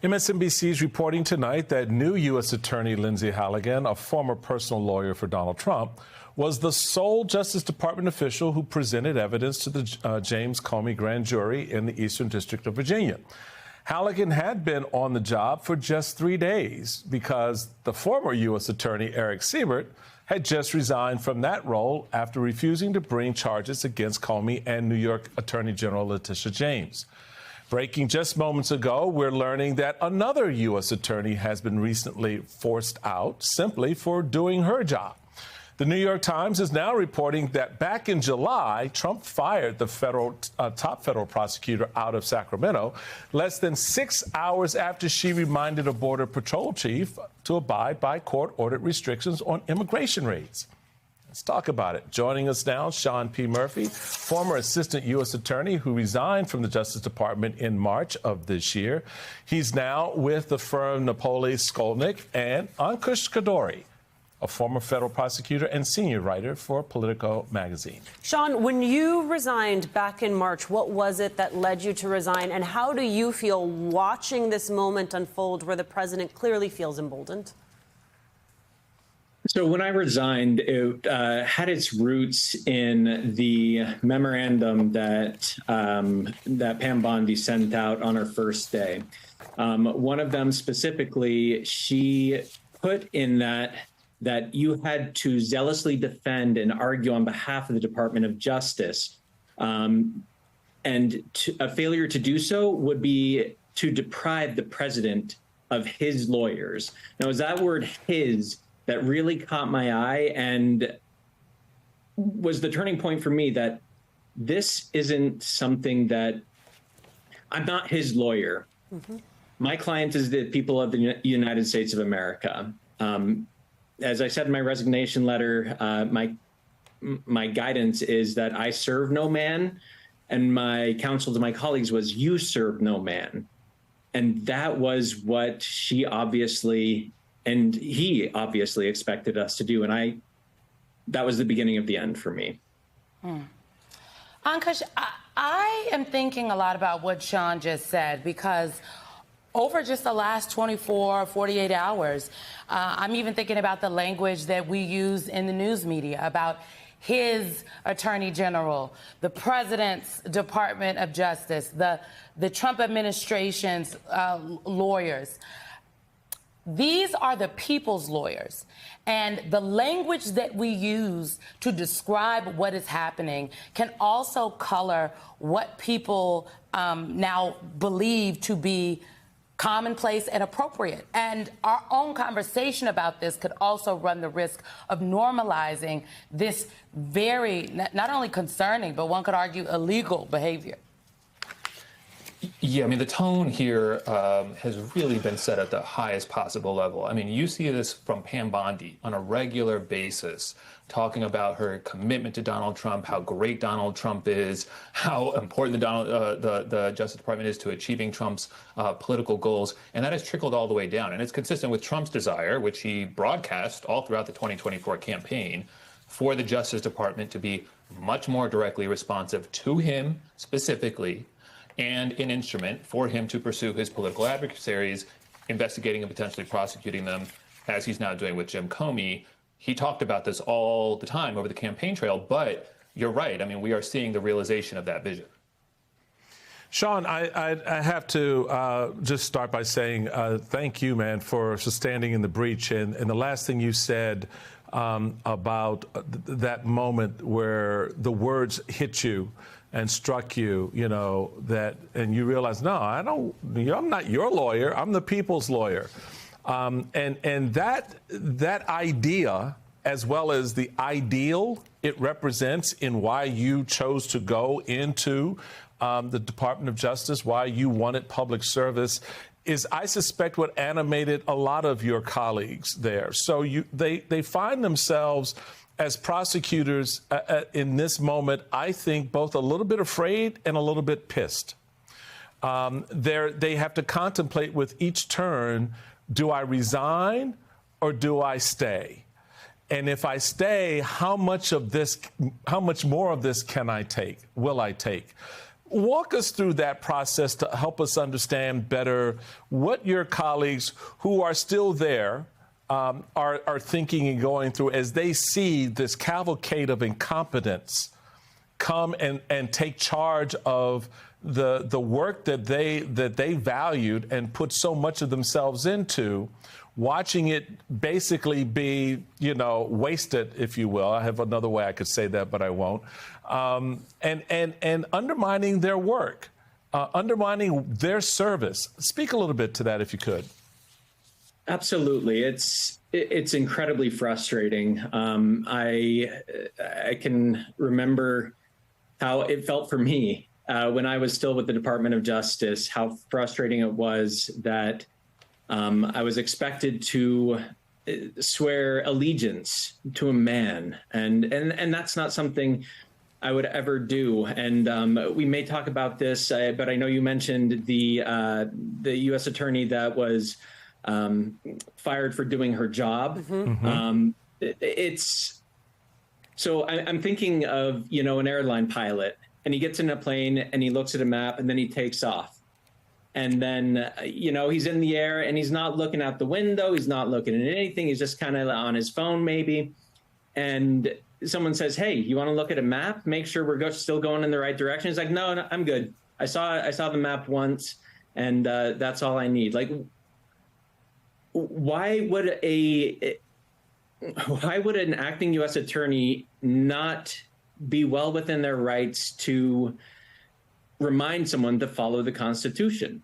MSNBC is reporting tonight that new U.S. Attorney Lindsay Halligan, a former personal lawyer for Donald Trump, was the sole Justice Department official who presented evidence to the James Comey grand jury in the Eastern District of Virginia. Halligan had been on the job for just 3 days because the former U.S. Attorney Eric Siemert had just resigned from that role after refusing to bring charges against Comey and New York Attorney General Letitia James. Breaking just moments ago, we're learning that another U.S. attorney has been recently forced out simply for doing her job. The New York Times is now reporting that back in July, Trump fired the top federal prosecutor out of Sacramento less than 6 hours after she reminded a Border Patrol chief to abide by court-ordered restrictions on immigration raids. Let's talk about it. Joining us now, Sean P. Murphy, former assistant U.S. attorney who resigned from the Justice Department in March of this year. He's now with the firm Napoli Skolnick, and Ankush Khardori, a former federal prosecutor and senior writer for Politico magazine. Sean, when you resigned back in March, what was it that led you to resign, and how do you feel watching this moment unfold where the president clearly feels emboldened? So when I resigned, it had its roots in the memorandum that Pam Bondi sent out on her first day. One of them specifically, she put in that you had to zealously defend and argue on behalf of the Department of Justice. And a failure to do so would be to deprive the president of his lawyers. Now, it was that word "his" that really caught my eye and was the turning point for me that this isn't something that I'm not his lawyer. Mm-hmm. My client is the people of the United States of America. As I said in my resignation letter, my guidance is that I serve no man, and my counsel to my colleagues was you serve no man. And that was what she obviously and he obviously expected us to do. And that was the beginning of the end for me. Ankush, I am thinking a lot about what Sean just said, because over just the last 24, 48 hours, I'm even thinking about the language that we use in the news media about his attorney general, the president's Department of Justice, the Trump administration's lawyers. These are the people's lawyers. And the language that we use to describe what is happening can also color what people now believe to be commonplace and appropriate. And our own conversation about this could also run the risk of normalizing this very, not only concerning, but one could argue illegal behavior. Yeah, I mean, the tone here has really been set at the highest possible level. I mean, you see this from Pam Bondi on a regular basis, talking about her commitment to Donald Trump, how great Donald Trump is, how important the Justice Department is to achieving Trump's political goals. And that has trickled all the way down. And it's consistent with Trump's desire, which he broadcast all throughout the 2024 campaign, for the Justice Department to be much more directly responsive to him specifically, and an instrument for him to pursue his political adversaries, investigating and potentially prosecuting them, as he's now doing with Jim Comey. He talked about this all the time over the campaign trail, but you're right. I mean, we are seeing the realization of that vision. Sean, I have to just start by saying thank you, man, for standing in the breach. And the last thing you said about that moment where the words hit you and struck you, you know, and you realize, no, I'm not your lawyer. I'm the people's lawyer. And that idea, as well as the ideal it represents in why you chose to go into the Department of Justice, why you wanted public service, is, I suspect, what animated a lot of your colleagues there. So they find themselves as prosecutors in this moment, I think, both a little bit afraid and a little bit pissed. They have to contemplate with each turn, do I resign or do I stay? And if I stay, how much more of this can I take? Will I take? Walk us through that process to help us understand better what your colleagues who are still there are thinking and going through as they see this cavalcade of incompetence come and take charge of the work that they valued and put so much of themselves into, watching it basically be, wasted, if you will. I have another way I could say that, but I won't. And undermining their work, undermining their service. Speak a little bit to that, if you could. Absolutely. It's incredibly frustrating. I can remember how it felt for me when I was still with the Department of Justice, how frustrating it was that I was expected to swear allegiance to a man, and that's not something I would ever do. And we may talk about this, but I know you mentioned the U.S. attorney that was fired for doing her job. So I'm thinking of, an airline pilot, and he gets in a plane and he looks at a map and then he takes off. And then, he's in the air and he's not looking out the window. He's not looking at anything. He's just kind of on his phone maybe. And someone says, hey, you want to look at a map? Make sure we're still going in the right direction. He's like, no, I'm good. I saw the map once and that's all I need. Like, why would an acting U.S. attorney not be well within their rights to remind someone to follow the Constitution?